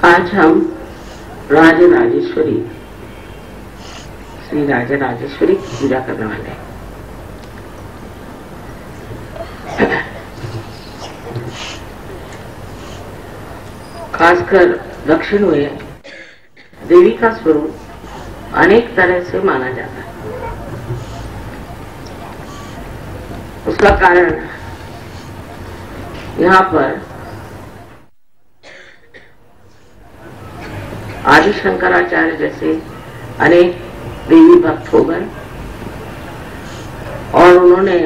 आज हम राजराजेश्वरी श्री राजराजेश्वरी की पूजा करने वाले हैं। खासकर दक्षिण में देवी का स्वरूप अनेक तरह से माना जाता है। उसका कारण यहाँ पर आदि शंकराचार्य जैसे अनेक देवी भक्त हो गए और उन्होंने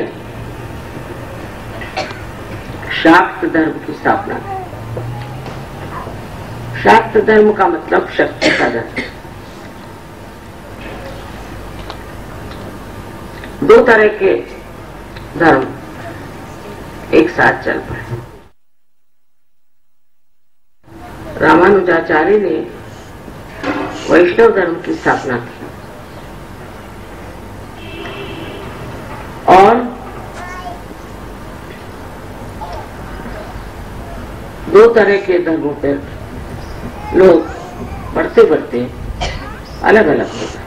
शाक्त धर्म की स्थापना की। शाक्त धर्म का मतलब शक्ति का धर्म। दो तरह के धर्म एक साथ चल पड़े। रामानुजाचार्य ने वैष्णव धर्म की स्थापना की और दो तरह के धर्मों पर लोग बढ़ते बढ़ते अलग अलग हो गए।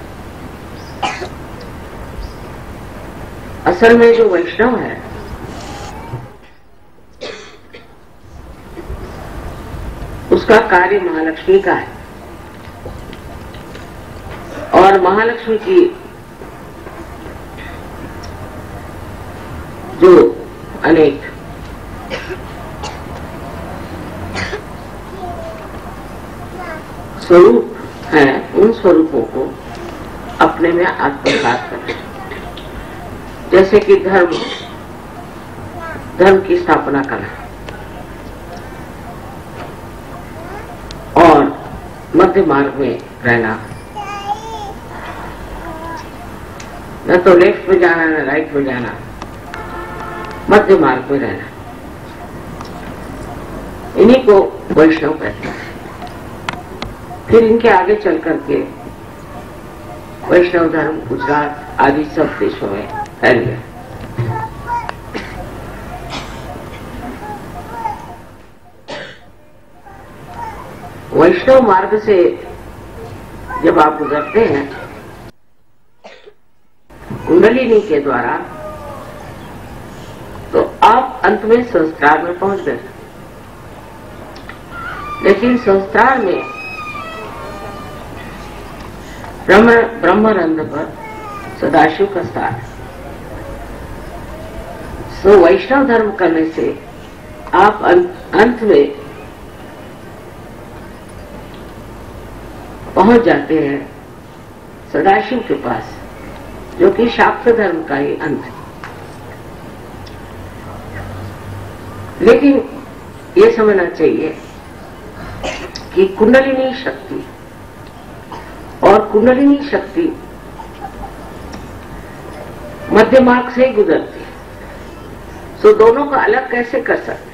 असल में जो वैष्णव है उसका कार्य महालक्ष्मी का है और महालक्ष्मी की जो अनेक स्वरूप हैं उन स्वरूपों को अपने में आत्मसात करें। जैसे कि धर्म की स्थापना करना और मध्य मार्ग में रहना, न तो लेफ्ट में जाना न राइट में जाना, मध्य मार्ग में रहना, इन्हीं को वैष्णव कहते हैं। फिर इनके आगे चल करके वैष्णव धर्म गुजरात आदि सब देशों में फैल गया। वैष्णव मार्ग से जब आप गुजरते हैं कुंडलिनी के द्वारा तो आप अंत में सहस्त्रार में पहुंच गए। लेकिन सहस्त्रार में ब्रह्मरंध्र पर सदाशिव का स्थान है। सो वैष्णव धर्म करने से आप अंत में पहुंच जाते हैं सदाशिव के पास, जो कि शाक्त धर्म का ही अंत है। लेकिन ये समझना चाहिए कि कुंडलिनी शक्ति और कुंडलिनी शक्ति मध्य मार्ग से ही गुजरती है। सो दोनों को अलग कैसे कर सकते?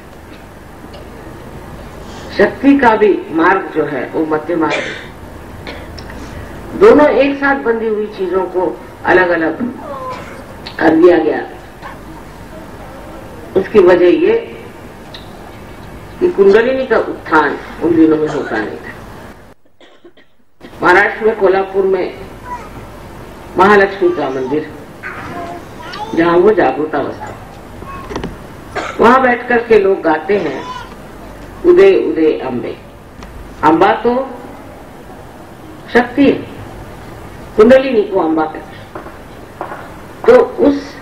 शक्ति का भी मार्ग जो है वो मध्य मार्ग है। दोनों एक साथ बंधी हुई चीजों को अलग अलग कर दिया गया। उसकी वजह ये कि कुंडलिनी का उत्थान उन दिनों में होता नहीं था। महाराष्ट्र में कोल्हापुर में महालक्ष्मी का मंदिर, जहां वो जागृत अवस्था, वहां बैठ करके लोग गाते हैं उदय उदय अम्बे। अम्बा तो शक्ति है, कुंडलिनी को अम्बा कहते हैं। तो उस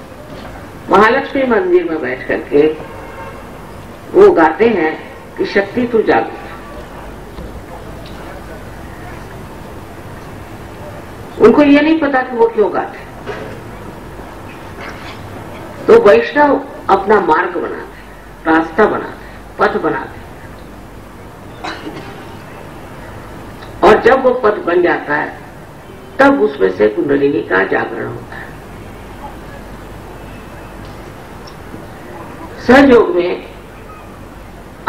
महालक्ष्मी मंदिर में बैठ करके वो गाते हैं कि शक्ति तू जागृत। उनको ये नहीं पता कि वो क्यों गाते। तो वैष्णव अपना मार्ग बनाते, रास्ता बनाते, पथ बनाते, और जब वो पथ बन जाता है तब उसमें से कुंडलिनी का जागरण होता है। सहयोग में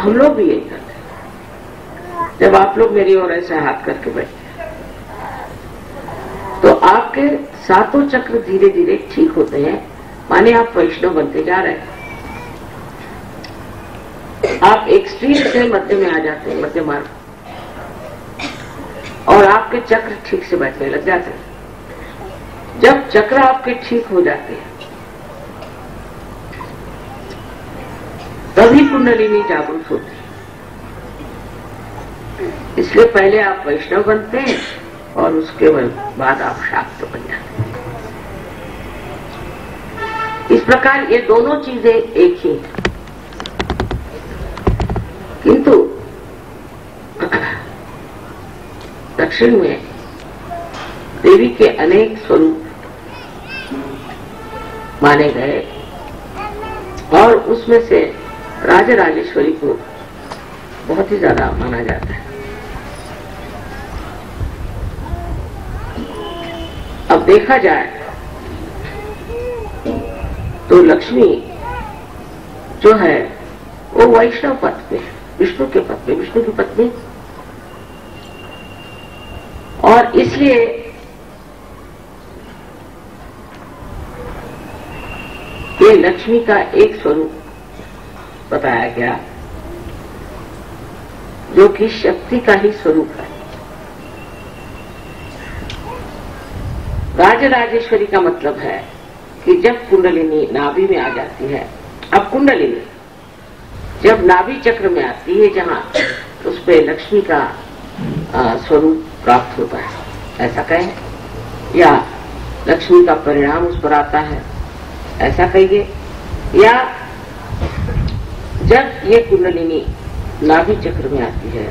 हम लोग भी यही करते हैं। जब आप लोग मेरी ओर ऐसे हाथ करके बैठते तो आपके सातों चक्र धीरे धीरे ठीक होते हैं, माने आप वैष्णव बनते जा रहे हैं। आप एक्सट्रीम से मध्य में आ जाते हैं, मध्य मार्ग। और आपके चक्र ठीक से बैठने लग जाते हैं। जब चक्र आपके ठीक हो जाते हैं तभी कुंडलिनी जागरूक होती है। इसलिए पहले आप वैष्णव बनते हैं और उसके बाद आप शाक्त बन जाते हैं। इस प्रकार ये दोनों चीजें एक ही हैं, किंतु दक्षिण में देवी के अनेक स्वरूप माने गए और उसमें से राजराजेश्वरी को बहुत ही ज्यादा माना जाता है। अब देखा जाए तो लक्ष्मी जो है वो वैष्णव पद पे, विष्णु के पद पे, विष्णु की पत्नी, और इसलिए ये लक्ष्मी का एक स्वरूप बताया गया जो कि शक्ति का ही स्वरूप है। राजराजेश्वरी का मतलब है कि जब कुंडलिनी नाभि में आ जाती है, अब कुंडलिनी जब नाभि चक्र में आती है जहां उस पे लक्ष्मी का स्वरूप प्राप्त होता है, ऐसा कहें, या लक्ष्मी का परिणाम उस पर आता है, ऐसा कहिए, या जब ये कुंडलिनी नाभि चक्र में आती है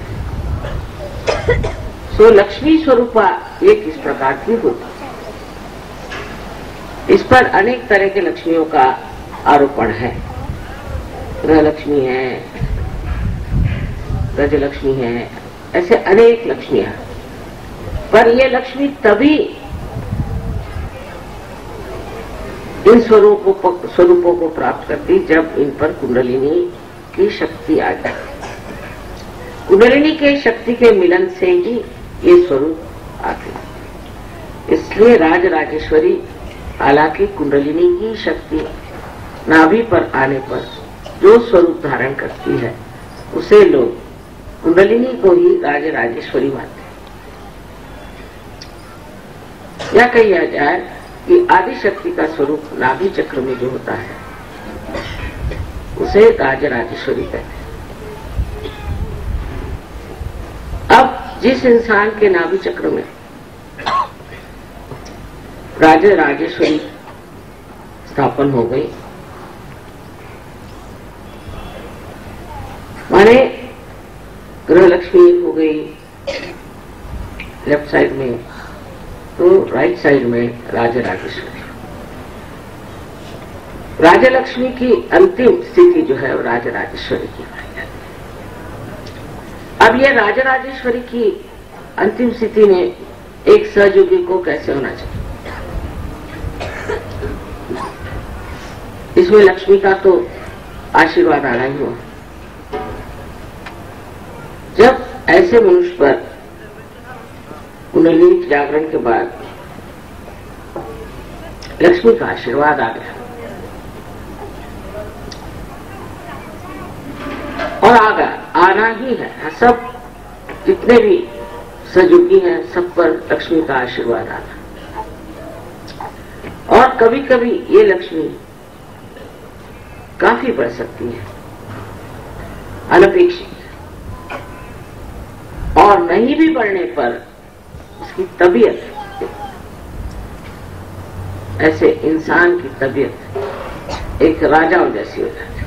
तो लक्ष्मी स्वरूपा ये किस प्रकार की होती है। इस पर अनेक तरह के लक्ष्मियों का आरोपण है। गृह लक्ष्मी है, गज लक्ष्मी है, ऐसे अनेक लक्ष्मियां, पर ये लक्ष्मी तभी इन स्वरूपों को प्राप्त करती जब इन पर कुंडलिनी की शक्ति आ जाए। कुंडलिनी के शक्ति के मिलन से ही ये स्वरूप आते। इसलिए राजराजेश्वरी हालांकि कुंडलिनी की शक्ति नाभि पर आने पर जो स्वरूप धारण करती है उसे लोग कुंडलिनी को ही राजराजेश्वरी मानते हैं। या कहा जाए कि आदि शक्ति का स्वरूप नाभि चक्र में जो होता है उसे राजराजेश्वरी कहते हैं। अब जिस इंसान के नाभि चक्र में राजराजेश्वरी स्थापन हो गई, माने गृह लक्ष्मी हो गई लेफ्ट साइड में, तो राइट साइड में राजराजेश्वरी। राजलक्ष्मी की अंतिम स्थिति जो है वो राजराजेश्वरी की। अब ये राजराजेश्वरी की अंतिम स्थिति में एक सहयोगी को कैसे होना चाहिए। इसमें लक्ष्मी का तो आशीर्वाद आना ही हुआ। जब ऐसे मनुष्य पर कुंडलिनी जागरण के बाद लक्ष्मी का आशीर्वाद आ गया और आना ही है, सब जितने भी सहयोगी हैं सब पर लक्ष्मी का आशीर्वाद आना। और कभी कभी ये लक्ष्मी काफी बढ़ सकती है, अनपेक्षित, और नहीं भी बढ़ने पर उसकी तबीयत, ऐसे इंसान की तबीयत एक राजाओं जैसी हो जाती है।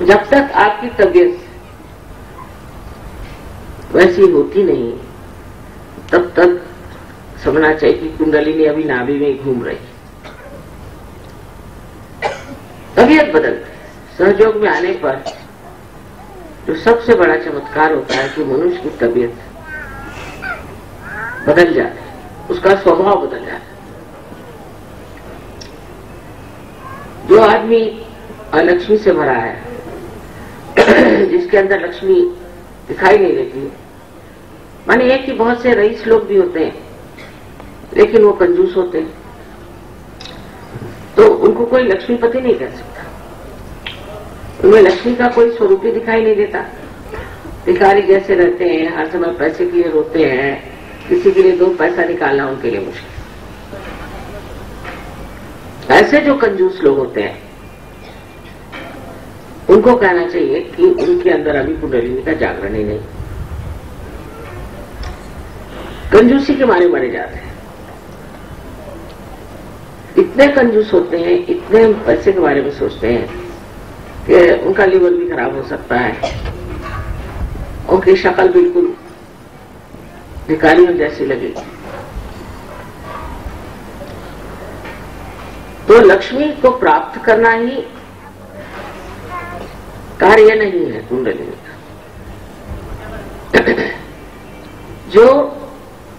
जब तक आपकी तबीयत वैसी होती नहीं तब तक समझना चाहिए कि कुंडलिनी अभी नाभि में घूम रही। तबीयत बदलती, सहयोग में आने पर जो सबसे बड़ा चमत्कार होता है कि मनुष्य की तबीयत बदल जाती है, उसका स्वभाव बदल जाता है। जो आदमी लक्ष्मी से भरा है, जिसके अंदर लक्ष्मी दिखाई नहीं देती, माने ये कि बहुत से रईस लोग भी होते हैं लेकिन वो कंजूस होते हैं, तो उनको कोई लक्ष्मीपति नहीं कर सकता, उनमें लक्ष्मी का कोई स्वरूप ही दिखाई नहीं देता। भिखारी जैसे रहते हैं, हर समय पैसे के लिए रोते हैं, किसी के लिए 2 पैसा निकालना उनके लिए मुश्किल। ऐसे जो कंजूस लोग होते हैं उनको कहना चाहिए कि उनके अंदर अभी कुंडलिनी का जागरण ही नहीं, कंजूसी के मारे मरे जाते हैं। इतने कंजूस होते हैं, इतने पैसे के बारे में सोचते हैं कि उनका लीवर भी खराब हो सकता है, उनकी शक्ल बिल्कुल भिखारियों जैसी लगेगी। तो लक्ष्मी को प्राप्त करना ही कार्य नहीं है कुंडलिनी का। जो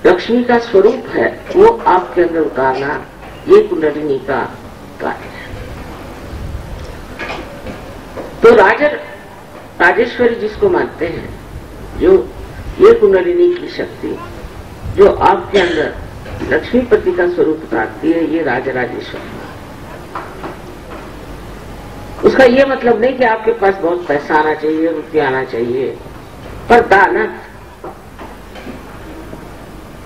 लक्ष्मी का स्वरूप है वो आपके अंदर उतारना, ये कुंडलिनी का कार्य है। तो राजेश्वरी जिसको मानते हैं, जो ये कुंडलिनी की शक्ति जो आपके अंदर लक्ष्मीपति का स्वरूप उतारती है, ये राजराजेश्वरी। उसका ये मतलब नहीं कि आपके पास बहुत पैसा आना चाहिए, रुपया आना चाहिए, पर दानत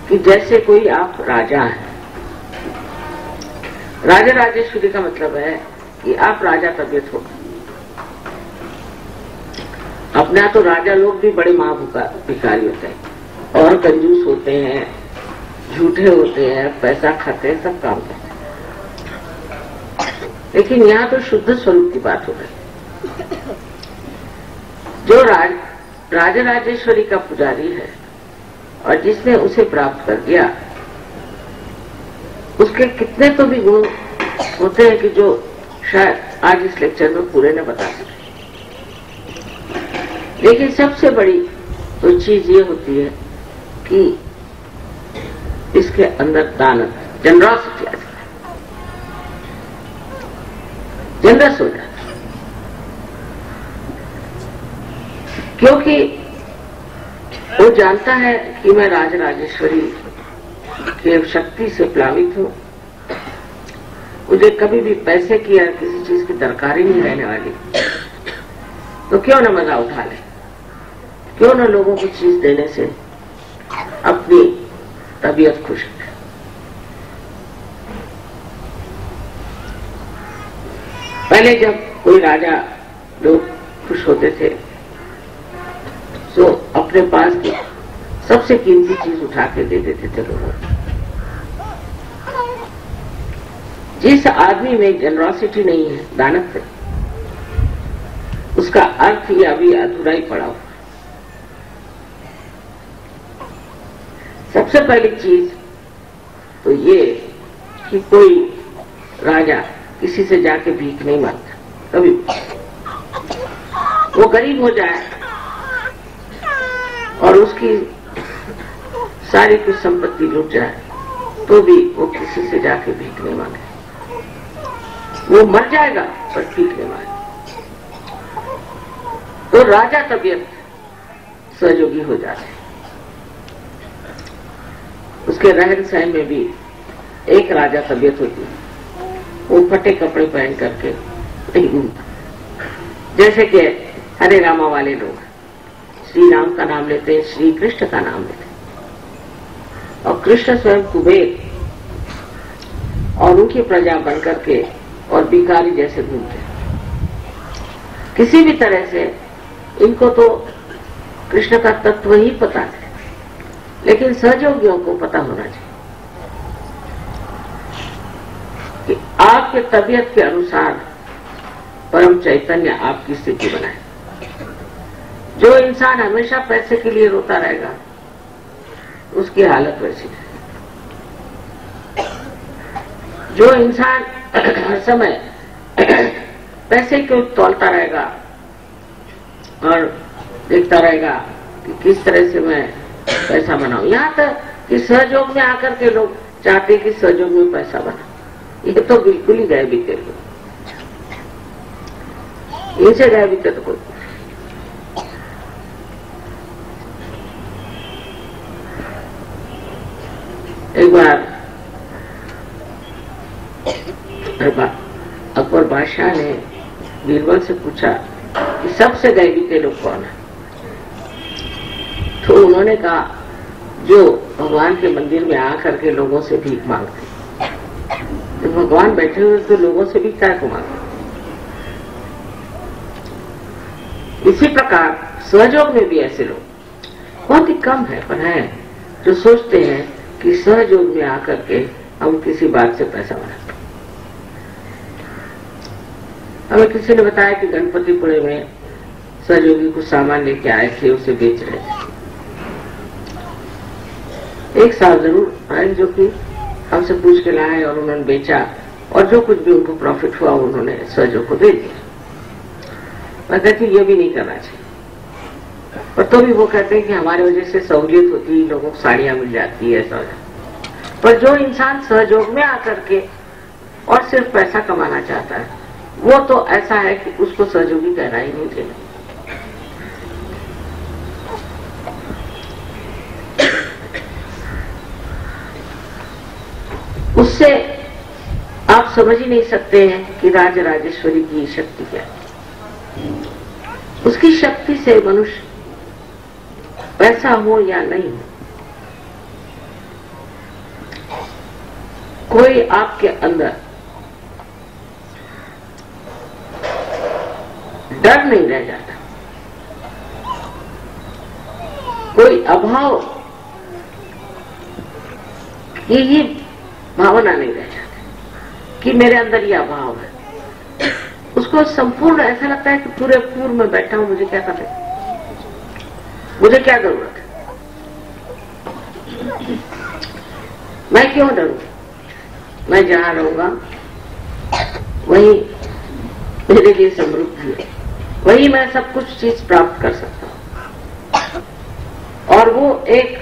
कि जैसे कोई आप राजा हैं। राजा राजेश्वरी का मतलब है कि आप राजा तबीयत हो। अपना तो राजा लोग भी बड़े भिखारी होते हैं और कंजूस होते हैं, झूठे होते हैं, पैसा खाते हैं, सब काम करते हैं। लेकिन यहाँ तो शुद्ध स्वरूप की बात हो रही। जो राजा राजेश्वरी का पुजारी है और जिसने उसे प्राप्त कर दिया, उसके कितने तो भी गुण होते हैं कि जो शायद आज इस लेक्चर में पूरे न बता सके। लेकिन सबसे बड़ी तो चीज ये होती है कि इसके अंदर दानत, जनरॉसिटी आ जाए, जनरस हो जाए। क्योंकि वो जानता है कि मैं राजराजेश्वरी के शक्ति से प्लावित हूं, मुझे कभी भी पैसे की या किसी चीज की दरकार ही नहीं रहने वाली, तो क्यों न मजा उठा ले, क्यों न लोगों को चीज देने से अपनी तबीयत खुश है। पहले जब कोई राजा लोग खुश होते थे तो अपने पास की सबसे कीमती चीज उठा के दे देते थे लोगों को। जिस आदमी में जनरॉसिटी नहीं है, दानत है, उसका अर्थ ही अभी अधूरा ही पड़ा हुआ। सबसे पहली चीज तो ये कि कोई राजा किसी से जाके भीख नहीं मांगता कभी। वो गरीब हो जाए और उसकी सारी कुछ संपत्ति लुट जाए तो भी वो किसी से जाके भीख नहीं मांगे। वो मर जाएगा पर भीख नहीं मांगे। तो राजा तबीयत सहयोगी हो जाते हैं। उसके रहन सहन में भी एक राजा तबीयत होती है, वो फटे कपड़े पहन करके नहीं घूमता। जैसे कि हरे रामा वाले लोग श्री राम का नाम लेते हैं, श्री कृष्ण का नाम लेते हैं, और कृष्ण स्वयं कुबेर और उनकी प्रजा बन करके और भिखारी जैसे घूमते हैं। किसी भी तरह से इनको तो कृष्ण का तत्व ही पता है, लेकिन सहयोगियों को पता होना चाहिए कि आपके तबीयत के अनुसार परम चैतन्य आपकी स्थिति बनाए। जो इंसान हमेशा पैसे के लिए रोता रहेगा उसकी हालत वैसी है। जो इंसान हर समय पैसे को तौलता रहेगा और देखता रहेगा कि किस तरह से मैं पैसा बनाऊं, यहाँ तक कि सहयोग में आकर के लोग चाहते कि सहयोग में पैसा बना, ये तो बिल्कुल ही गए बीते लोग। इनसे गए बीते तो कोई। एक बार अकबर बादशाह ने बीरबल से पूछा कि सबसे गए बीते लोग कौन है। तो उन्होंने कहा जो भगवान के मंदिर में आकर के लोगों से भीख मांगते, तो भगवान बैठे हुए तो लोगों से भी क्या मांगते। इसी प्रकार सहयोग में भी ऐसे लोग बहुत ही कम है, पर है जो सोचते हैं कि सहयोग में आकर के हम किसी बात से पैसा बनाते। हमें किसी ने बताया कि गणपतिपुरे में सहयोगी कुछ सामान लेके आए थे, उसे बेच रहे थे। एक साल जरूर आए जो कि हमसे पूछ के लाए और उन्होंने बेचा, और जो कुछ भी उनको प्रॉफिट हुआ उन्होंने सहयोग को दे दिया। मैं कहती ये भी नहीं करना चाहिए, पर तो भी वो कहते हैं कि हमारी वजह से सहूलियत होती है, लोगों को साड़ियां मिल जाती है, ऐसा हो जाता है। पर जो इंसान सहयोग में आकर के और सिर्फ पैसा कमाना चाहता है, वो तो ऐसा है कि उसको सहयोगी कहना ही नहीं चाहिए। उससे आप समझ ही नहीं सकते हैं कि राज राजेश्वरी की शक्ति क्या है। उसकी शक्ति से मनुष्य पैसा हो या नहीं हो, कोई आपके अंदर डर नहीं रह जाता, कोई अभाव ये भावना नहीं रह जाती कि मेरे अंदर ये अभाव है। उसको संपूर्ण ऐसा लगता है कि पूरे पूर्व में बैठा हूं, मुझे क्या करना है, मुझे क्या जरूरत है, मैं क्यों डरूं, मैं जहां रहूंगा वही मेरे लिए समृद्धि है, वही मैं सब कुछ चीज प्राप्त कर सकता हूं। और वो एक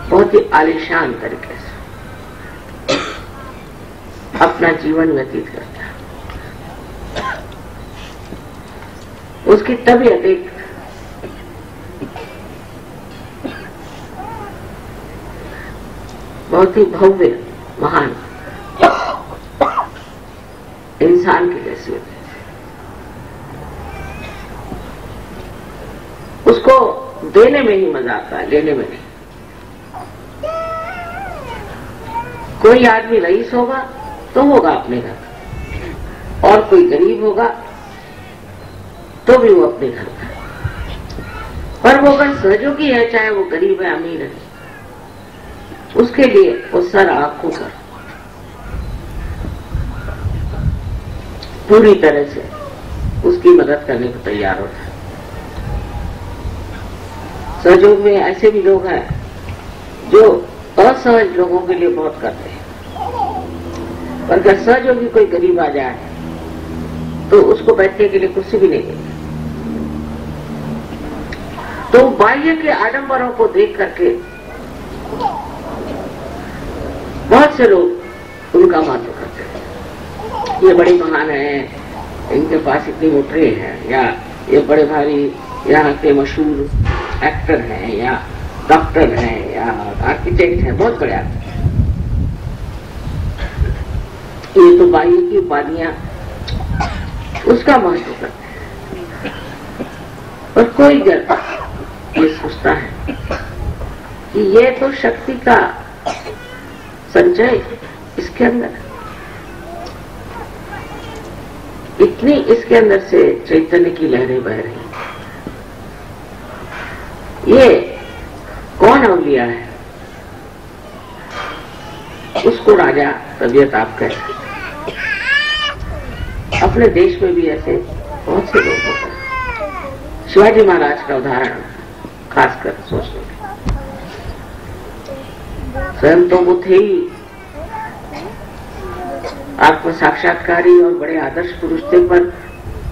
बहुत ही आलीशान तरीके से अपना जीवन व्यतीत करता है। उसकी तबीयत एक बहुत ही भव्य महान इंसान की जैसी होती है। उसको देने में ही मजा आता है, लेने में नहीं। कोई आदमी रईस होगा तो होगा अपने घर, और कोई गरीब होगा तो भी वो अपने घर का, पर वो अगर सहयोगी है, चाहे वो गरीब है अमीर है, उसके लिए वो सर आंखों कर पूरी तरह से उसकी मदद करने को तैयार होता है। सहयोग में ऐसे भी लोग हैं जो असहज लोगों के लिए बहुत करते हैं, पर अगर सहयोगी कोई गरीब आ जाए तो उसको बैठने के लिए कुर्सी भी नहीं देते। तो बाह्य के आडंबरों को देख करके बहुत से लोग उनका महत्व करते हैं। ये बड़े महान हैं, इनके पास इतनी मोटरें हैं, या ये बड़े भारी यहाँ के मशहूर एक्टर हैं, या डॉक्टर हैं, या आर्किटेक्ट हैं, बहुत बड़े आदमी। ये तो बाह्य की उपाधियां उसका महत्व करते हैं, और कोई ये सोचता है कि ये तो शक्ति का संचय इसके अंदर है, इतनी इसके अंदर से चैतन्य की लहरें बह रही। ये कौन अवलिया है, उसको राजा तबीयत आप कहते हैं। अपने देश में भी ऐसे बहुत से लोग होते हैं। शिवाजी महाराज का उदाहरण खासकर सोचने में, स्वयं तो वो थे ही आत्म साक्षात्कारी और बड़े आदर्श पुरुष थे, पर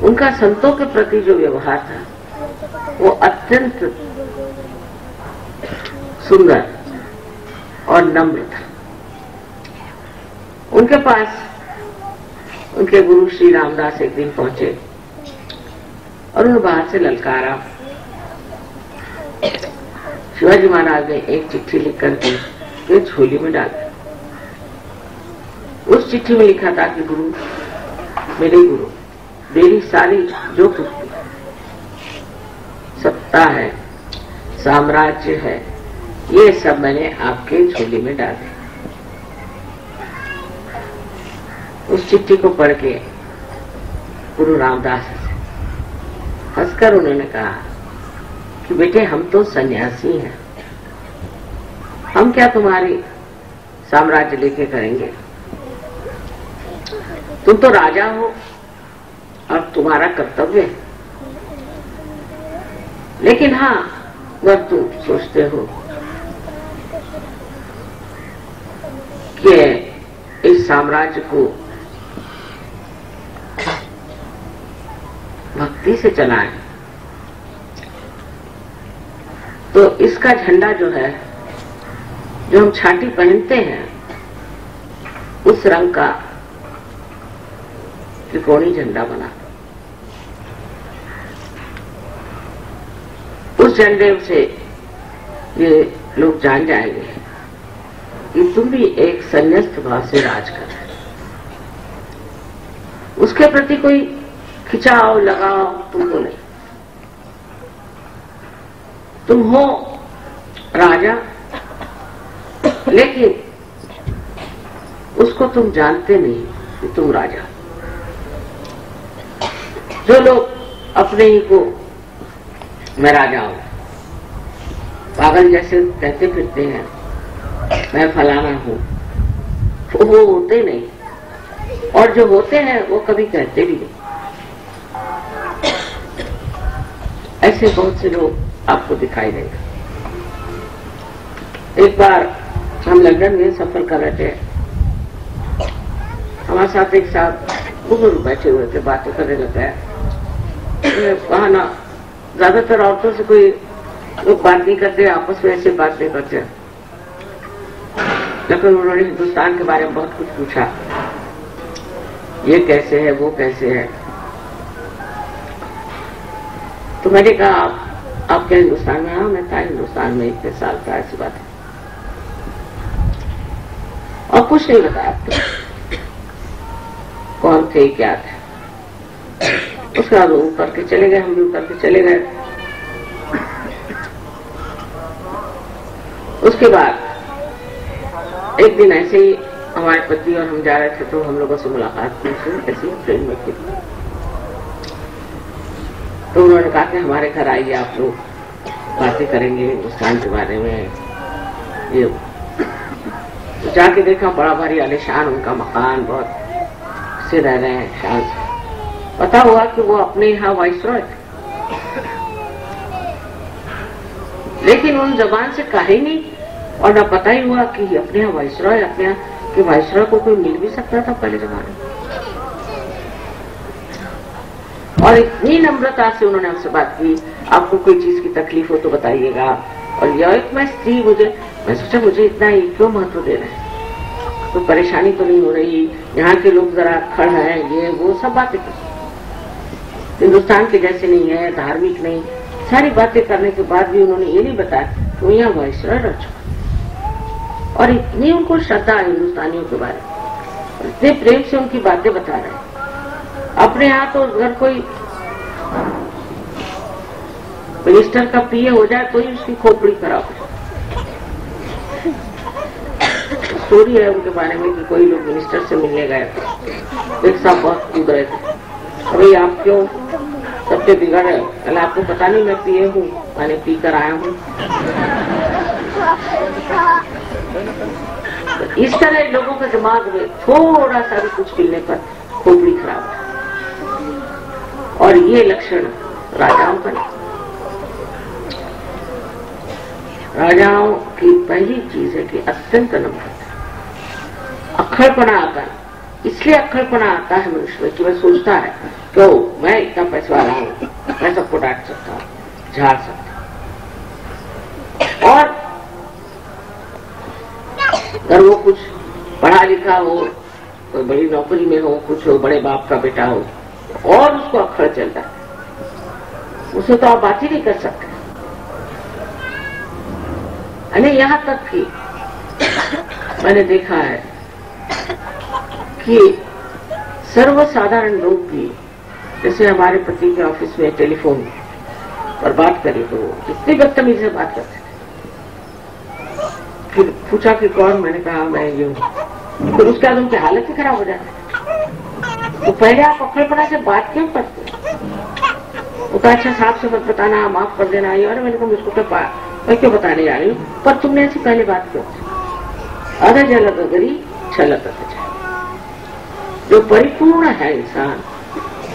उनका संतों के प्रति जो व्यवहार था वो अत्यंत सुंदर और नम्र था। उनके पास उनके गुरु श्री रामदास एक दिन पहुंचे और उन्हें बाहर से ललकारा। शिवाजी महाराज ने एक चिट्ठी लिख करके झोली में डाल दी। उस चिट्ठी में लिखा था कि गुरु, मेरे गुरु, मेरी सारी जो कुछ सत्ता है, साम्राज्य है, ये सब मैंने आपके झोली में डाल दिया। उस चिट्ठी को पढ़ के गुरु रामदास हंसकर उन्होंने कहा कि बेटे हम तो सन्यासी हैं, हम क्या तुम्हारी साम्राज्य लेके करेंगे, तुम तो राजा हो और तुम्हारा कर्तव्य है। लेकिन हाँ, अगर तुम सोचते हो कि इस साम्राज्य को भक्ति से चलाएं, तो इसका झंडा जो है, जो हम छाती पहनते हैं, उस रंग का त्रिकोणी झंडा बना। उस झंडे से ये लोग जान जाएंगे कि तुम भी एक संन्यास्त भाव से राज कर रहे हो। उसके प्रति कोई खिंचाव लगाव तुमको नहीं, तुम हो राजा, लेकिन उसको तुम जानते नहीं कि तुम राजा। जो लोग अपने ही को मैं राजा हूं, पागल जैसे कहते फिरते हैं मैं फलाना हूं, तो वो होते नहीं, और जो होते हैं वो कभी कहते भी नहीं। ऐसे बहुत से लोग आपको दिखाई देंगे। एक बार हम लंदन में सफर कर रहे थे, हमारे साथ एक साथ बुजुर्ग बैठे हुए थे, बातें करने लग गए। वहां ना ज्यादातर औरतों से कोई लोग बात नहीं करते, आपस में ऐसे बात नहीं करते, लेकिन उन्होंने हिंदुस्तान के बारे में बहुत कुछ पूछा, ये कैसे है, वो कैसे है। तो मैंने कहा आप क्या हिंदुस्तान में? हाँ, मैं था हिंदुस्तान में इतने साल का, ऐसी बात है। और कुछ नहीं बताया आपको, कौन थे क्या थे। उसके बाद वो उतर के चले गए, हम भी उतर के चले गए। उसके बाद एक दिन ऐसे ही हमारे पति और हम जा रहे थे, तो हम लोगों से मुलाकात हुई, ऐसी ट्रेन में थी। तो उन्होंने कहा कि हमारे घर आइए, आप लोग बातें करेंगे हिंदुस्तान के बारे में। ये तो जाके देखा, बड़ा भारी आलीशान उनका मकान, बहुत से रह रहे हैं शान से। पता हुआ कि वो अपने यहाँ वाइसरॉय थे, लेकिन उन जबान से कहा ही नहीं, और न पता ही हुआ कि अपने यहाँ वाइसरॉय, अपने यहाँ के वाइसरॉय को कोई मिल भी सकता था पहले जमाने में। और इतनी नम्रता से उन्होंने हमसे बात की, आपको कोई चीज की तकलीफ हो तो बताइएगा। और यह एक मैं स्त्री, मैं सोचा मुझे इतना ही क्यों महत्व दे रहे हैं, कोई परेशानी तो नहीं हो रही, यहाँ के लोग जरा खड़ हैं, ये वो सब बातें हिंदुस्तान के जैसे नहीं है, धार्मिक नहीं, सारी बातें करने के बाद भी उन्होंने ये नहीं बताया कि वो यहाँ वाइसरॉय रह चुका। और इतनी उनको श्रद्धा है हिंदुस्तानियों के बारे में, इतने प्रेम से उनकी बातें बता रहे हैं। अपने यहाँ तो अगर कोई मिनिस्टर का पीए हो जाए तो ही उसकी खोपड़ी खराब हो। स्टोरी है उनके बारे में कि कोई लोग मिनिस्टर से मिलने गए, एक साथ बहुत कूद रहे थे, अरे आप क्यों सबसे बिगड़ रहे हो? कल आपको पता नहीं मैं पिए हूँ, मैंने पी कर आया हूँ। तो इस तरह लोगों के दिमाग में थोड़ा सा भी कुछ मिलने पर खोपड़ी खराब है, और ये लक्षण राजाओं का नहीं। राजाओं की पहली चीज है कि अत्यंत नम्रता, अक्खड़पना आता है। इसलिए अक्खड़पना आता है मनुष्य में कि वह सोचता है क्यों मैं इतना पैसा वाला हूं, मैं सबको डांट सकता हूं, झाड़ सकता हूं। और अगर वो कुछ पढ़ा लिखा हो, कोई बड़ी नौकरी में हो, कुछ हो, बड़े बाप का बेटा हो, और उसको अक्खड़ चलता है, उसे तो आप बात ही नहीं कर सकते। अरे यहां तक कि मैंने देखा है कि सर्वसाधारण लोग भी, जैसे हमारे पति के ऑफिस में टेलीफोन, और बात करी तो इतनी बदतमीजी से बात करते थे। फिर पूछा कि कौन, मैंने कहा मैं ये हूँ। फिर उसके बाद उनकी हालत ही खराब हो जाती। तो पहले आप अपनेपना से बात क्यों करते? वो कहा अच्छा साहब से मत बताना, माफ कर देना। ये मैंने कहा मुझको तो मैं क्यों बताने जा रही हूँ, पर तुमने ऐसी पहले बात क्यों? अध जलत गरी छलत अध। जो परिपूर्ण है इंसान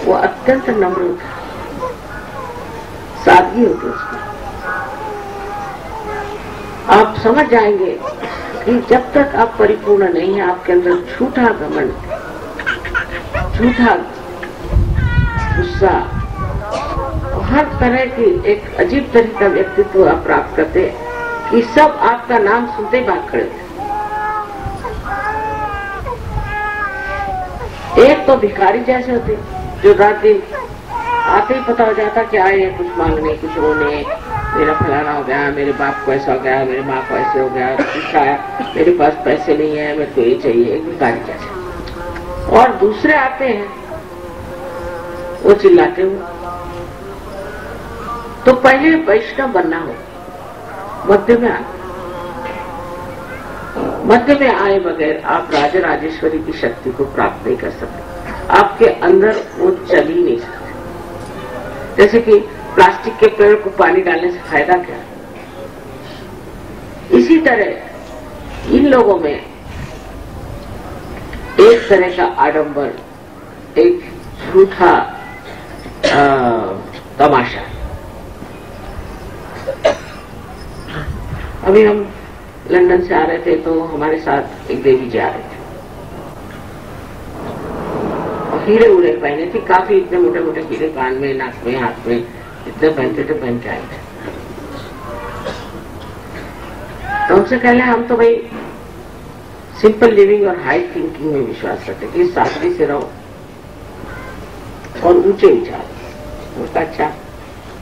वो अत्यंत नम्र होता है, सादगी होती है उसकी। आप समझ जाएंगे कि जब तक आप परिपूर्ण नहीं है, आपके अंदर झूठा घमंड, झूठा गुस्सा, हर तरह की एक अजीब तरह का व्यक्तित्व आप प्राप्त करते कि सब आपका नाम सुनते ही भाग खड़े थे। एक तो भिखारी जैसे होते जो रात दिन आते ही पता हो जाता कि आए हैं कुछ मांगने, कुछ रोने, मेरा फलाना हो गया, मेरे बाप को ऐसा हो गया, मेरे माँ को ऐसे हो गया, कुछ आया, मेरे पास पैसे नहीं है, मेरे को ये चाहिए, एक भिखारी जैसे। और दूसरे आते हैं वो चिल्लाते हुए। तो पहले वैष्णव बनना हो, मध्य में मध्य में आए बगैर आप राजा राजेश्वरी की शक्ति को प्राप्त नहीं कर सकते। आपके अंदर वो चल ही नहीं सकते। जैसे कि प्लास्टिक के पेड़ को पानी डालने से फायदा क्या? इसी तरह इन लोगों में एक तरह का आडंबर, एक झूठा तमाशा। अभी हम लंदन से आ रहे थे तो हमारे साथ एक देवी जी आ रहे थे और हीरे उड़े पहने थे, काफी इतने मोटे मोटे हीरे कान में, नाक में, हाथ में, इतने पहनते थे, पहन के आए थे। तो उनसे कहले हम तो भाई सिंपल लिविंग और हाई थिंकिंग में विश्वास करते कि सादगी से रहो और ऊंचे विचार। उसका अच्छा,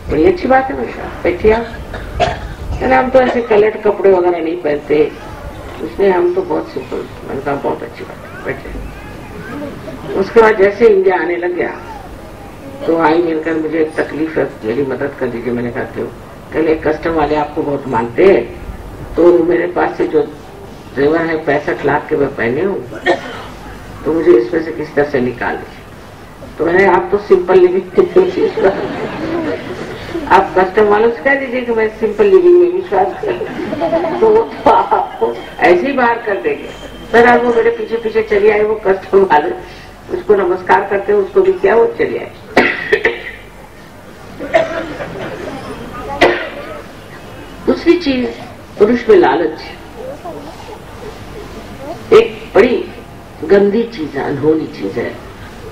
बड़ी अच्छी बात है। मेरे बैठिए आप, हम तो ऐसे कलर कपड़े वगैरह नहीं पहनते, उसने हम तो बहुत सिंपल। मैंने कहा बहुत अच्छी बात है, बैठे। उसके बाद जैसे इंडिया आने लग गया तो आई मिलकर मुझे एक तकलीफ है, मेरी मदद कर दीजिए। मैंने कहा क्यों? कहले कस्टम वाले आपको बहुत मानते हैं, तो मेरे पास से जो जेवर है 65 लाख के मैं पहने हूँ, तो मुझे इसमें से किस तरह से निकाल दीजिए। तो मैंने आप तो सिंपल लिविंग आप कस्टम वालों से कह दीजिए कि मैं सिंपल लिविंग में विश्वास करता, तो वो तो आपको ऐसे ही बाहर कर देंगे। सर आज वो मेरे पीछे पीछे चली आई, वो कस्टम वाले उसको नमस्कार करते हैं, उसको भी क्या वो चली आई। दूसरी चीज, पुरुष में लालच एक बड़ी गंदी चीज है, अनहोनी चीज है,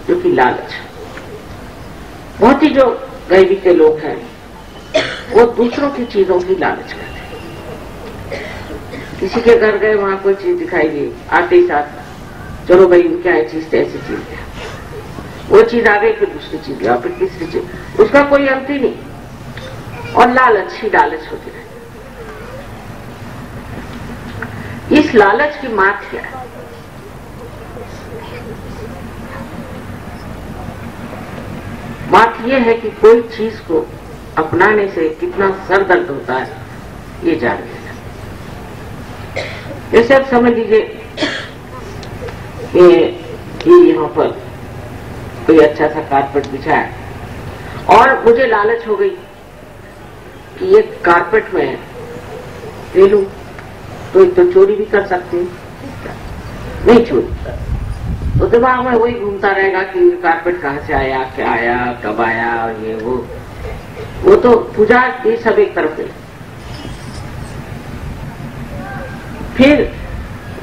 जो कि लालच। बहुत ही जो गरीबी के लोग हैं वो दूसरों की चीजों की लालच करते हैं। किसी के घर गए, वहां कोई चीज दिखाई दी, आते ही साथ चलो भाई क्या है चीज, ऐसी चीज है, वो चीज आ गई, फिर दूसरी चीज आ, फिर तीसरी चीज, उसका कोई अंत ही नहीं। और लालच ही लालच होती रहती। इस लालच की मात क्या है? बात यह है कि कोई चीज को अपनाने से कितना सर दर्द होता है ये जान लेना। जैसे आप समझ लीजिए कि यहाँ पर कोई अच्छा सा कारपेट बिछा है और मुझे लालच हो गई कि ये कारपेट में ले लूं, तो एक तो चोरी भी कर सकती हूँ, नहीं चोरी, तो दिमाग में वही घूमता रहेगा कि कारपेट कहाँ से आया, क्या आया, कब आया, ये वो तो पूजा ये सब एक तरफ है। फिर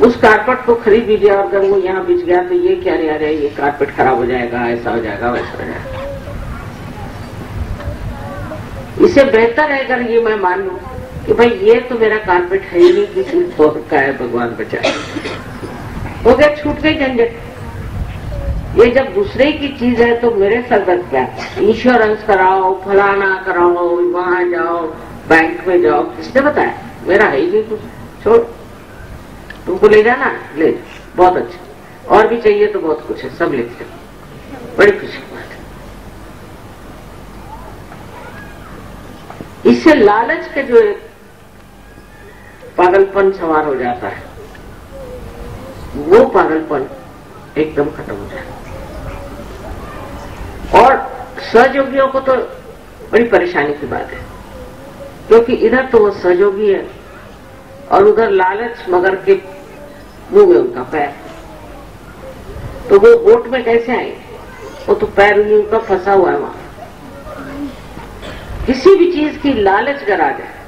उस कारपेट को खरीद भी लिया और अगर वो यहाँ बिछ गया तो ये क्या नहीं आ रहा है, ये कारपेट खराब हो जाएगा, ऐसा हो जाएगा, वैसा हो जाएगा। इससे बेहतर है अगर ये मैं मान लूं कि भाई ये तो मेरा कारपेट है ही नहीं, किसी और का है, भगवान बचाए, हो गया, छूट गई झंझट। ये जब दूसरे की चीज है तो मेरे सर दर्द क्या? इंश्योरेंस कराओ, फलाना कराओ, वहां जाओ, बैंक में जाओ, किसने बताया? मेरा है ही नहीं कुछ, छोड़, तुमको ले जाना ले, बहुत अच्छा, और भी चाहिए तो बहुत कुछ है, सब लेते, बड़ी खुशी की बात है। इससे लालच के जो एक पागलपन सवार हो जाता है, वो पागलपन एकदम खत्म हो जाता है। और सहयोगियों को तो बड़ी परेशानी की बात है, क्योंकि इधर तो वो सहयोगी है और उधर लालच मगर के मुंह में उनका पैर, तो वो बोट में कैसे आएंगे? वो तो पैर उनका फंसा हुआ है वहां। किसी भी चीज की लालच अगर आ जाए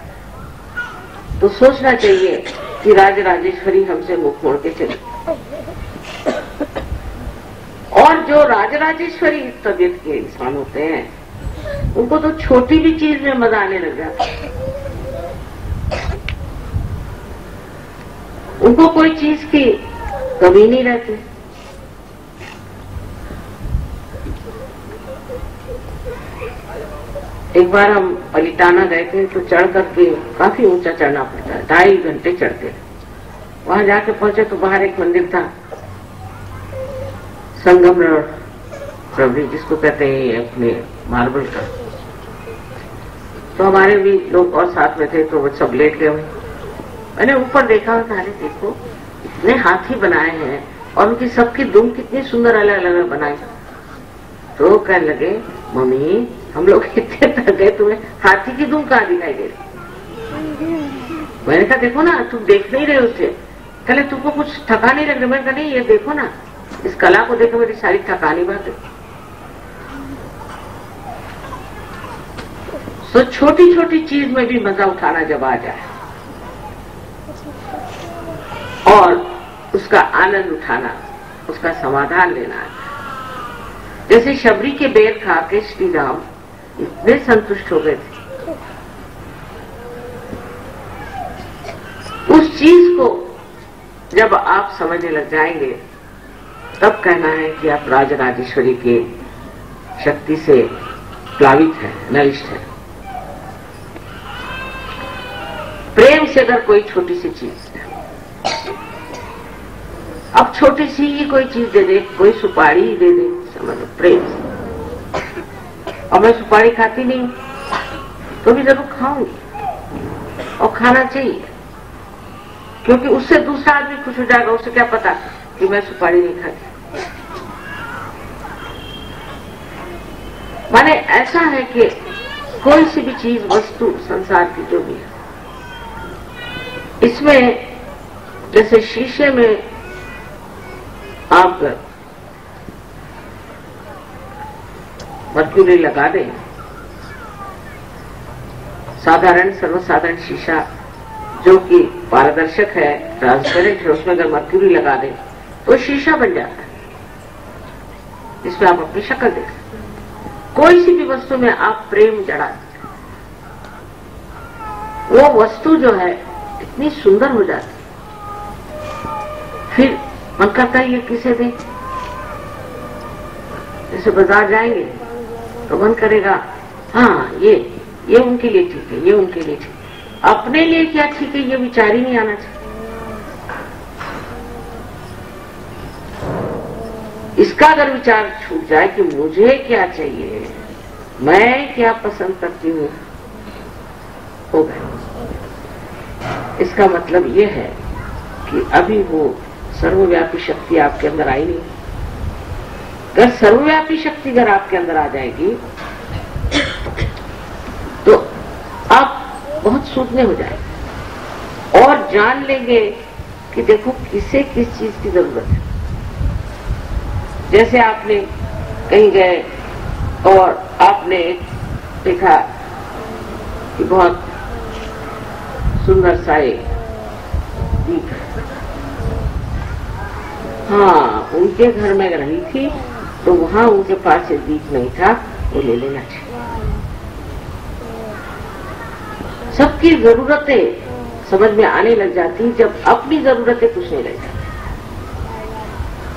तो सोचना चाहिए कि राजराजेश्वरी हमसे मुख मोड़ के चली। और जो राजराजेश्वरी तबीयत के इंसान होते हैं उनको तो छोटी भी चीज में मजा आने लग जाता है। उनको कोई चीज की कमी नहीं रहती। एक बार हम पलिटाना गए थे तो चढ़ करके काफी ऊंचा चढ़ना पड़ता है, 2.5 घंटे चढ़ते थे। वहां जाके पहुंचे तो बाहर एक मंदिर था, संगम प्रभु जिसको कहते हैं अपने मार्बल का। तो हमारे भी लोग और साथ में थे तो वो सब लेट गए। मैंने ऊपर देखा, अरे देखो इतने हाथी बनाए हैं और उनकी सबकी दुम कितनी सुंदर अलग अलग बनाई। तो कहने लगे, मम्मी हम लोग इतने थक गए, तुम्हें हाथी की दुम कहाँ दिखाई दे रही? मैंने कहा देखो ना, तुम देख नहीं रहे उसे। कहले तुमको कुछ थका नहीं लग रहा? मैंने कहा नहीं, ये देखो ना, इस कला को देखो, मेरी सारी थकानी बात है। तो छोटी छोटी चीज में भी मजा उठाना जब आ जाए और उसका आनंद उठाना, उसका समाधान लेना। जैसे शबरी के बेर खा के श्री राम इतने संतुष्ट हो गए थे, उस चीज को जब आप समझने लग जाएंगे तब कहना है कि आप राजराजेश्वरी के शक्ति से प्लावित है, नविष्ट है। प्रेम से अगर कोई छोटी सी चीज, अब छोटी सी ही कोई चीज दे दे, कोई सुपारी ही दे दे, समझो प्रेम से। और मैं सुपारी खाती नहीं तो भी जरूर खाऊंगी और खाना चाहिए, क्योंकि उससे दूसरा आदमी खुश हो जाएगा। उसे क्या पता कि मैं सुपारी नहीं खाती। माने ऐसा है कि कोई सी भी चीज, वस्तु, संसार की जो भी है, इसमें जैसे शीशे में आप मर्क्यूरी लगा दें, साधारण सर्वसाधारण शीशा जो कि पारदर्शक है, ट्रांसपेरेंट है, उसमें अगर मर्क्यूरी लगा दें तो शीशा बन जाता है, जिसमें आप अपनी शक्ल देख सकते। कोई सी भी वस्तु में आप प्रेम जड़ा दें, वो वस्तु जो है इतनी सुंदर हो जाती, फिर मन करता है ये किसे दें। जैसे बाजार जाएंगे तो मन करेगा, हाँ ये उनके लिए ठीक है, ये उनके लिए ठीक है। अपने लिए क्या ठीक है ये विचार ही नहीं आना चाहिए। इसका अगर विचार छूट जाए कि मुझे क्या चाहिए, मैं क्या पसंद करती हूँ, हो गया। इसका मतलब ये है कि अभी वो सर्वव्यापी शक्ति आपके अंदर आई नहीं। अगर सर्वव्यापी शक्ति अगर आपके अंदर आ जाएगी तो आप बहुत सूझने हो जाएंगे और जान लेंगे कि देखो किसे किस चीज की जरूरत है। जैसे आपने कहीं गए और आपने देखा कि बहुत सुंदर सा एक दीप है, हाँ उनके घर में रही थी तो वहां उनके पास एक दीप नहीं था, वो ले लेना चाहिए। सबकी जरूरतें समझ में आने लग जाती जब अपनी जरूरतें कुछ नहीं रह जाती।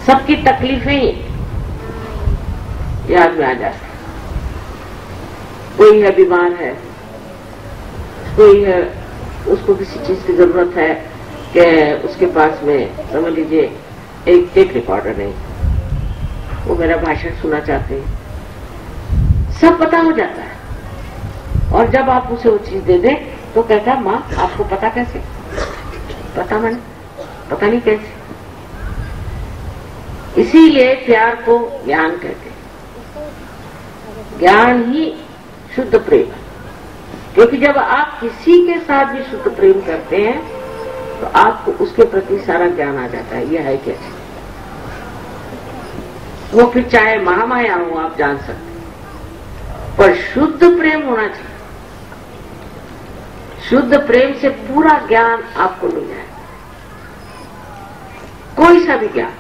सबकी तकलीफें याद में आ जाती। कोई है बीमार है, कोई है उसको किसी चीज की जरूरत है कि उसके पास में समझ लीजिए एक टेप रिकॉर्डर नहीं, वो मेरा भाषण सुनना चाहते हैं, सब पता हो जाता है। और जब आप उसे वो चीज दे दें तो कहता है माँ आपको पता कैसे? पता मैंने, पता नहीं कैसे। इसीलिए प्यार को ज्ञान कहते हैं। ज्ञान ही शुद्ध प्रेम है, क्योंकि जब आप किसी के साथ भी शुद्ध प्रेम करते हैं तो आपको उसके प्रति सारा ज्ञान आ जाता है, यह है कैसे। वो फिर चाहे महामाया हो आप जान सकते हैं, पर शुद्ध प्रेम होना चाहिए। शुद्ध प्रेम से पूरा ज्ञान आपको मिल जाए, कोई सा भी ज्ञान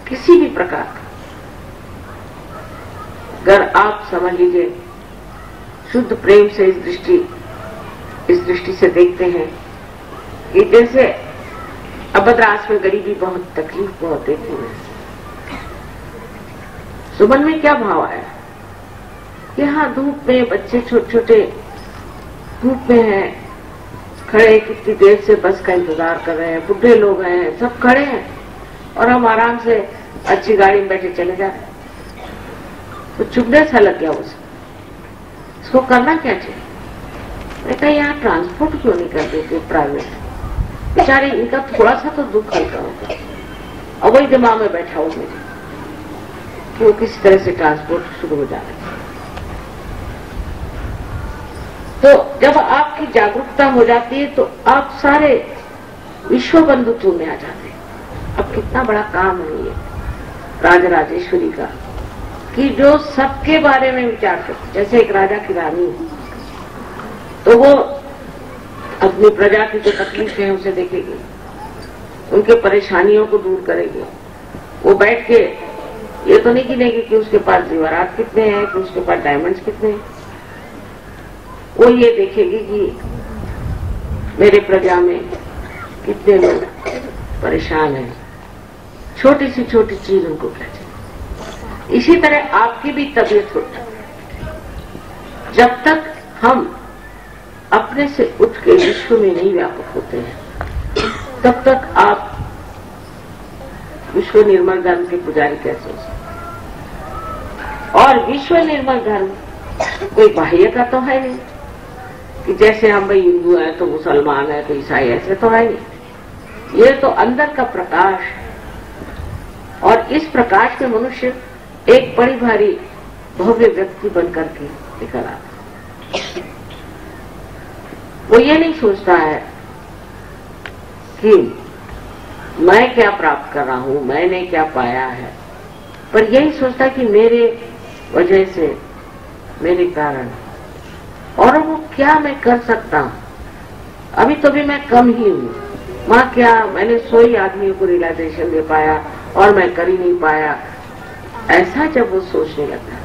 किसी भी प्रकार का। अगर आप समझ लीजिए शुद्ध प्रेम से इस दृष्टि से देखते हैं कि जैसे अभद्रास में गरीबी बहुत, तकलीफ बहुत देखी है, सुमन में क्या भाव आया? यहाँ धूप में बच्चे छोटे छोटे धूप में हैं, खड़े कितनी देर से बस का इंतजार कर रहे हैं, बुढ़े लोग हैं, सब खड़े हैं और हम आराम से अच्छी गाड़ी में बैठे चले जा रहे हैं। तो चुभने सा लग गया उसे, इसको करना क्या चाहिए? मैं कहा यहाँ ट्रांसपोर्ट क्यों नहीं कर देते प्राइवेट? बेचारे इनका थोड़ा सा तो दुख हल्का होगा। और वही दिमाग में बैठा हो मेरे कि वो किसी तरह से ट्रांसपोर्ट शुरू हो जाए। तो जब आपकी जागरूकता हो जाती है तो आप सारे विश्व बंधुत्व में आ जाते हैं। अब कितना बड़ा काम है ये राजराजेश्वरी का, कि जो सबके बारे में विचार करती। जैसे एक राजा की रानी है तो वो अपनी प्रजा की जो तकलीफ है उसे देखेगी, उनके परेशानियों को दूर करेगी। वो बैठ के ये तो नहीं गिनेगी कि उसके पास जेवरात कितने हैं, कि उसके पास डायमंड्स कितने हैं। वो ये देखेगी कि मेरे प्रजा में कितने लोग परेशान हैं, छोटी सी छोटी चीज उनको क्या चाहिए। इसी तरह आपकी भी तबीयत होती है। जब तक हम अपने से उठ के विश्व में नहीं व्यापक होते हैं तब तक आप विश्व निर्मल धर्म के पुजारी कैसे हो सकते? और विश्व निर्मल धर्म कोई बाह्य का तो है नहीं कि जैसे हम भाई हिंदू हैं तो मुसलमान है तो ईसाई, ऐसे तो है नहीं। ये तो अंदर का प्रकाश, और इस प्रकाश में मनुष्य एक बड़ी भारी भव्य व्यक्ति बनकर के निकल आता। वो ये नहीं सोचता है कि मैं क्या प्राप्त कर रहा हूं, मैंने क्या पाया है, पर यही सोचता कि मेरे वजह से, मेरे कारण, और वो क्या मैं कर सकता हूं। अभी तो भी मैं कम ही हूं, मां क्या मैंने 100 ही आदमियों को रियलाइजेशन दे पाया और मैं कर ही नहीं पाया। ऐसा जब वो सोचने लगता है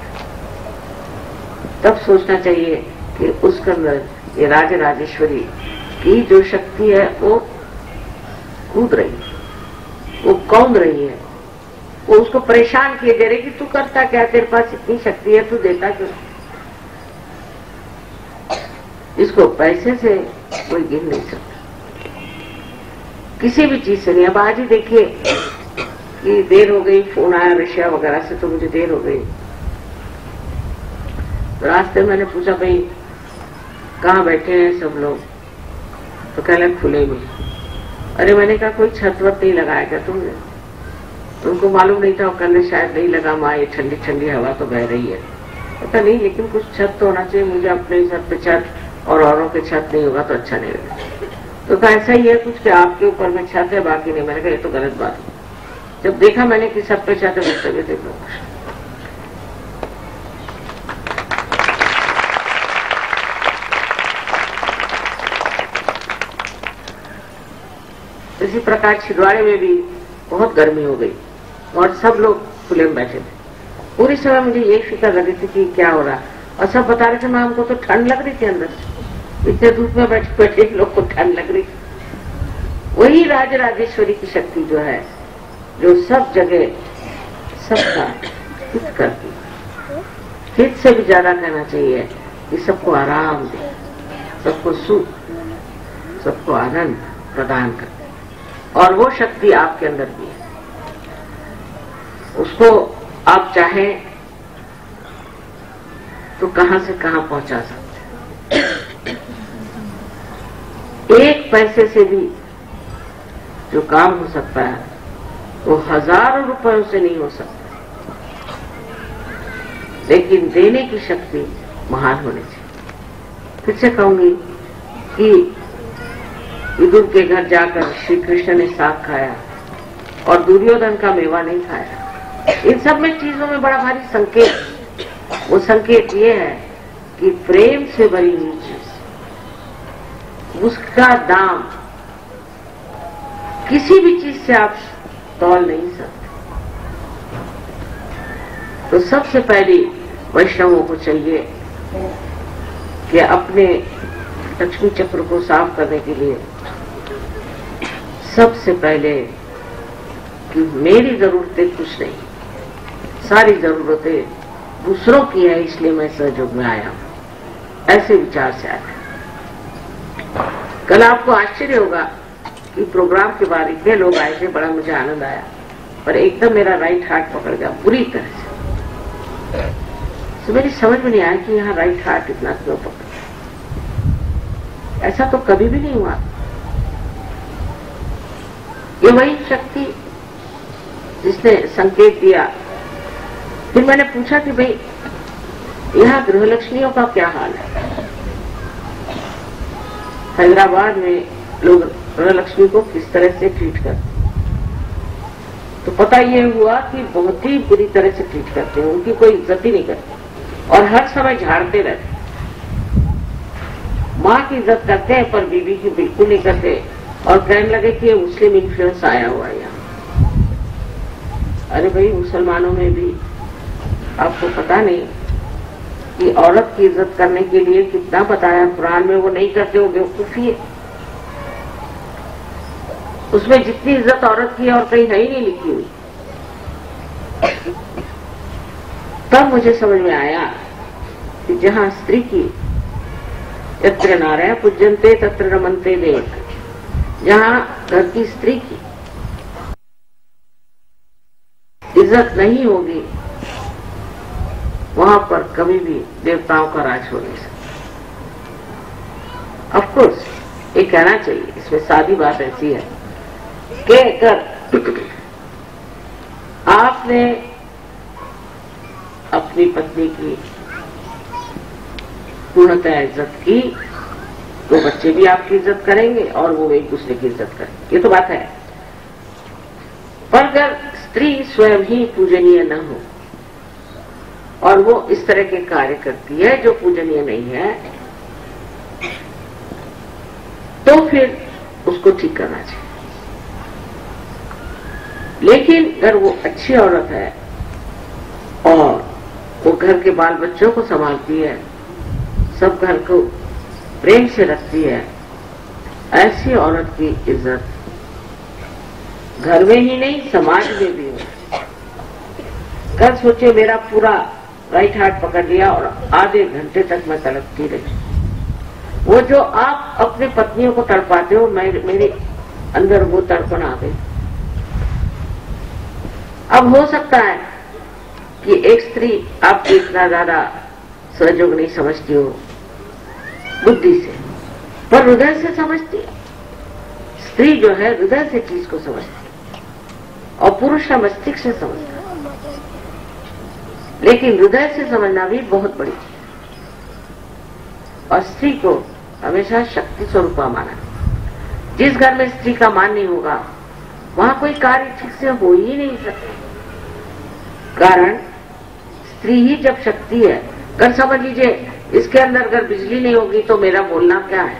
तब सोचना चाहिए कि उसके अंदर ये राजराजेश्वरी की जो शक्ति है वो कूद रही है, वो कौंध रही है, वो उसको परेशान किए दे रही कि तू करता क्या, तेरे पास इतनी शक्ति है, तू देता क्यों? इसको पैसे से कोई गिन नहीं सकता, किसी भी चीज से नहीं। अब आज ही देखिए कि देर हो गई, फोन आया रशिया वगैरह से, तो मुझे देर हो गई। तो रास्ते मैंने पूछा भाई कहाँ बैठे हैं सब लोग, तो कह लगे खुले में। अरे मैंने कहा कोई छत वत नहीं लगाया क्या तुमने? तुमको मालूम नहीं था? वो कहने शायद नहीं लगा माँ, ये ठंडी ठंडी हवा तो बह रही है। पता नहीं, लेकिन कुछ छत तो होना चाहिए, मुझे अपने छत पे छत और औरों के छत नहीं होगा तो अच्छा नहीं लगेगा। तो कहा ऐसा ही है कुछ कि आपके ऊपर में छत है बाकी नहीं। मैंने कहा ये तो गलत बात है। जब देखा मैंने कि सब पे छत है, मुझसे भी देख लो। इसी प्रकार छिंदवाड़े में भी बहुत गर्मी हो गई और सब लोग खुले में बैठे थे। पूरी समय मुझे ये फिक्र लगी थी कि क्या हो रहा, और सब बता रहे थे मैं, हमको तो ठंड लग रही थी अंदर से, इतने धूप में बैठे बैठे लोग को ठंड लग रही थी। वही राजराजेश्वरी की शक्ति जो है, जो सब जगह सबका हित करती, हित से भी ज्यादा कहना चाहिए कि सबको आराम दे, सबको सुख, सबको आनंद प्रदान करती, और वो शक्ति आपके अंदर भी है। उसको आप चाहें तो कहां से कहां पहुंचा सकते हैं। एक पैसे से भी जो काम हो सकता है वो हजारों रुपयों से नहीं हो सकता, लेकिन देने की शक्ति महान होनी चाहिए। फिर से कहूंगी कि विदुर के घर जाकर श्री कृष्ण ने साग खाया और दुर्योधन का मेवा नहीं खाया। इन सब में चीजों में बड़ा भारी संकेत, वो संकेत ये है कि प्रेम से भरी हुई चीज, उसका दाम किसी भी चीज से आप तौल नहीं सकते। तो सबसे पहले वैष्णवों को चाहिए कि अपने लक्ष्मी चक्र को साफ करने के लिए सबसे पहले कि मेरी जरूरतें कुछ नहीं, सारी जरूरतें दूसरों की है, इसलिए मैं सहयोग में आया हूं, ऐसे विचार से आया। कल आपको आश्चर्य होगा कि प्रोग्राम के बाद इतने लोग आए थे, बड़ा मुझे आनंद आया, पर एकदम मेरा राइट हार्ट पकड़ गया पूरी तरह से। तो मेरी समझ में नहीं आया कि यहाँ राइट हार्ट इतना क्यों पकड़ गया। ऐसा तो कभी भी नहीं हुआ। ये वही शक्ति जिसने संकेत दिया। फिर मैंने पूछा कि भाई यहाँ गृहलक्ष्मियों का क्या हाल है। हैदराबाद में लोग गृहलक्ष्मी को किस तरह से ट्रीट करते, तो पता ये हुआ कि बहुत ही बुरी तरह से ट्रीट करते हैं, उनकी कोई इज्जत ही नहीं करते और हर समय झाड़ते रहते। माँ की इज्जत करते हैं पर बीवी की बिल्कुल नहीं करते और कहने लगे कि मुस्लिम इन्फ्लुएंस आया हुआ है यहाँ। अरे भाई, मुसलमानों में भी आपको पता नहीं कि औरत की इज्जत करने के लिए कितना बताया कुरान में, वो नहीं करते, वो बेवकूफी है। उसमें जितनी इज्जत औरत की है और कहीं है ही नहीं लिखी हुई। तब मुझे समझ में आया कि जहां स्त्री की यत्र नारायण पूज्यन्ते तत्र रमन्ते देव, जहां घर की स्त्री की इज्जत नहीं होगी वहां पर कभी भी देवताओं का राज हो नहीं सकता। ऑफ कोर्स ये कहना चाहिए, इसमें सादी बात ऐसी है कि अगर आपने अपनी पत्नी की पूर्णतः इज्जत की तो बच्चे भी आपकी इज्जत करेंगे और वो एक दूसरे की इज्जत करेंगे, ये तो बात है। पर अगर स्त्री स्वयं ही पूजनीय न हो और वो इस तरह के कार्य करती है जो पूजनीय नहीं है, तो फिर उसको ठीक करना चाहिए। लेकिन अगर वो अच्छी औरत है और वो घर के बाल बच्चों को संभालती है, सब घर को प्रेम से रखती है, ऐसी औरत की इज्जत घर में ही नहीं समाज में भी है। कल सोचे मेरा पूरा राइट हार्ट पकड़ लिया और आधे घंटे तक मैं तड़पती रही। वो जो आप अपने पत्नियों को तड़पाते हो, मेरे अंदर वो तड़पन आ गई। अब हो सकता है कि एक स्त्री आपको इतना ज्यादा सहयोग नहीं समझती हो बुद्धि से, पर हृदय से समझती है। स्त्री जो है हृदय से चीज को समझती है और पुरुष मस्तिष्क से समझता है। लेकिन हृदय से समझना भी बहुत बड़ी चीज है। और स्त्री को हमेशा शक्ति स्वरूपा माना। जिस घर में स्त्री का मान नहीं होगा वहां कोई कार्य ठीक से हो ही नहीं सकता। कारण स्त्री ही जब शक्ति है। कर समझ लीजिए, इसके अंदर अगर बिजली नहीं होगी तो मेरा बोलना क्या है।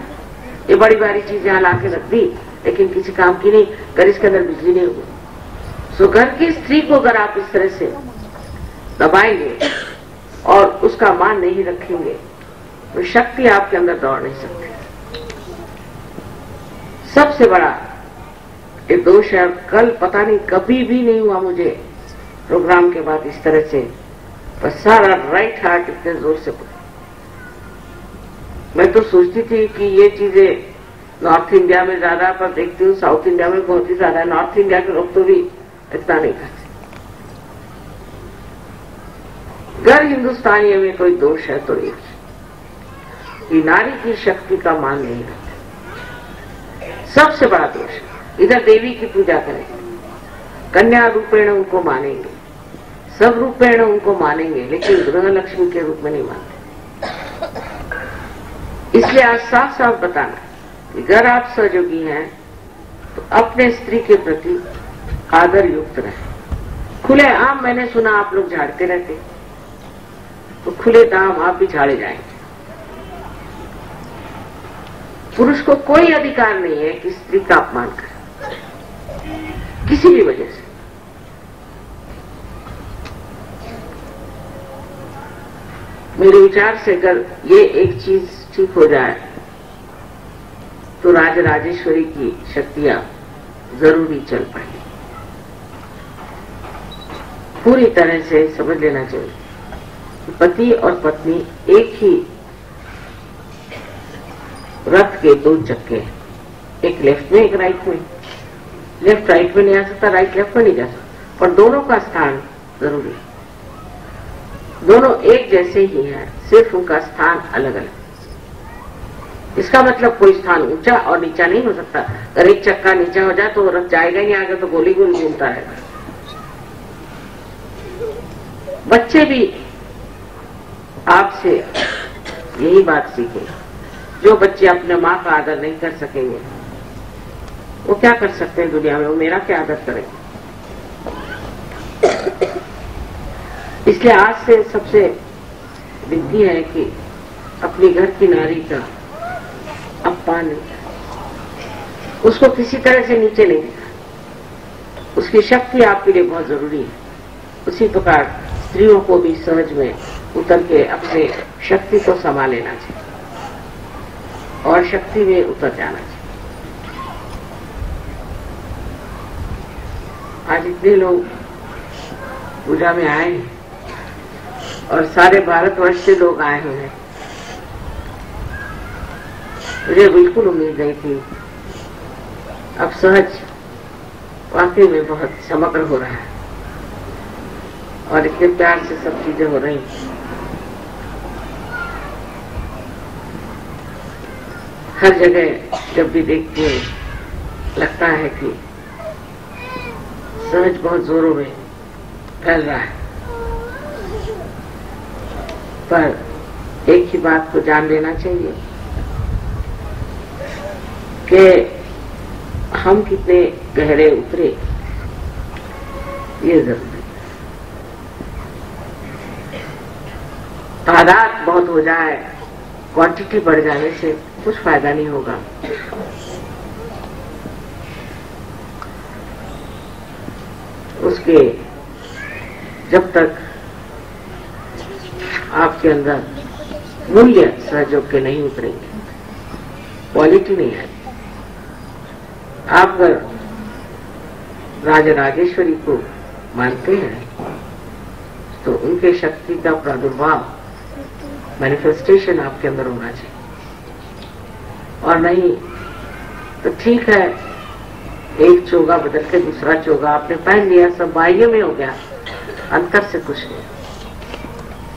ये बड़ी बड़ी चीज यहाँ ला के रख दी लेकिन किसी काम की नहीं, अगर इसके अंदर बिजली नहीं होगी। सो घर की स्त्री को अगर आप इस तरह से दबाएंगे और उसका मान नहीं रखेंगे तो शक्ति आपके अंदर दौड़ नहीं सकती। सबसे बड़ा ये दोष है। कल पता नहीं कभी भी नहीं हुआ मुझे प्रोग्राम के बाद इस तरह से, पर सारा राइट हार्ट इतने जोर से पड़ा। मैं तो सोचती थी कि ये चीजें नॉर्थ इंडिया में ज्यादा, पर देखती हूँ साउथ इंडिया में बहुत ही ज्यादा। नॉर्थ इंडिया के लोग तो भी इतना नहीं करते। अगर हिंदुस्तानी में कोई दोष है तो एक कि नारी की शक्ति का मान नहीं रखते। सबसे बड़ा दोष। इधर देवी की पूजा करेंगे, कन्या रूपेण उनको मानेंगे, सब रूपेण उनको मानेंगे, लेकिन गृह लक्ष्मी के रूप में नहीं मानते। इसलिए आज साफ साफ बताना कि अगर आप सहयोगी हैं तो अपने स्त्री के प्रति आदर युक्त रहें। खुले आम मैंने सुना आप लोग झाड़ते रहते, तो खुले दाम आप भी झाड़े जाएंगे। पुरुष को कोई अधिकार नहीं है कि स्त्री का अपमान करे किसी भी वजह से। मेरे विचार से अगर ये एक चीज ठीक हो जाए तो राजराजेश्वरी की शक्तियां जरूरी चल पड़ेगी। पूरी तरह से समझ लेना चाहिए कि पति और पत्नी एक ही रथ के दो चक्के हैं, एक लेफ्ट में एक राइट में। लेफ्ट राइट में नहीं आ सकता, राइट लेफ्ट में नहीं जा सकता, पर दोनों का स्थान जरूरी है। दोनों एक जैसे ही हैं, सिर्फ उनका स्थान अलग अलग। इसका मतलब कोई स्थान ऊंचा और नीचा नहीं हो सकता। अगर एक चक्का नीचा हो जाए तो रथ जाएगा ही नहीं आगे, तो गोली गोल घूमता रहेगा। बच्चे भी आपसे यही बात सीखे। जो बच्चे अपने माँ का आदर नहीं कर सकेंगे वो क्या कर सकते हैं दुनिया में, वो मेरा क्या आदर करेंगे। इसलिए आज से सबसे विनती है कि अपनी घर की नारी का अपमान नहीं करें, उसको किसी तरह से नीचे नहीं दिखा। उसकी शक्ति आपके लिए बहुत जरूरी है। उसी प्रकार स्त्रियों को भी सहज में उतर के अपने शक्ति को संभाल लेना चाहिए और शक्ति में उतर जाना चाहिए। आज इतने लोग पूजा में आए हैं और सारे भारतवर्ष से लोग आए हुए हैं। मुझे बिल्कुल उम्मीद नहीं थी। अब सहज वाकई में बहुत समग्र हो रहा है और इतने प्यार से सब चीजें हो रही। हर जगह जब भी देखती हूँ लगता है कि सहज बहुत जोरों में फैल रहा है। पर एक ही बात को जान लेना चाहिए कि हम कितने गहरे उतरे, ये जरूरी। तादाद बहुत हो जाए, क्वांटिटी बढ़ जाने से कुछ फायदा नहीं होगा। उसके जब तक आपके अंदर मूल्य सहयोग के नहीं उतरेंगे, क्वालिटी नहीं आएगी। आप अगर राजराजेश्वरी को मानते हैं तो उनके शक्ति का प्रादुर्भाव, मैनिफेस्टेशन आपके अंदर होना चाहिए। और नहीं तो ठीक है, एक चोगा बदल के दूसरा चोगा आपने पहन लिया, सब बाह्य में हो गया, अंतर से कुछ नहीं।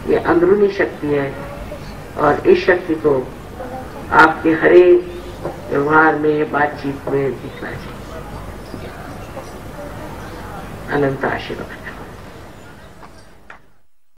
ये अंदरूनी शक्ति है और इस शक्ति को आपके हरे व्यवहार में, बातचीत में दिखना चाहिए। अनंत आशीर्वाद।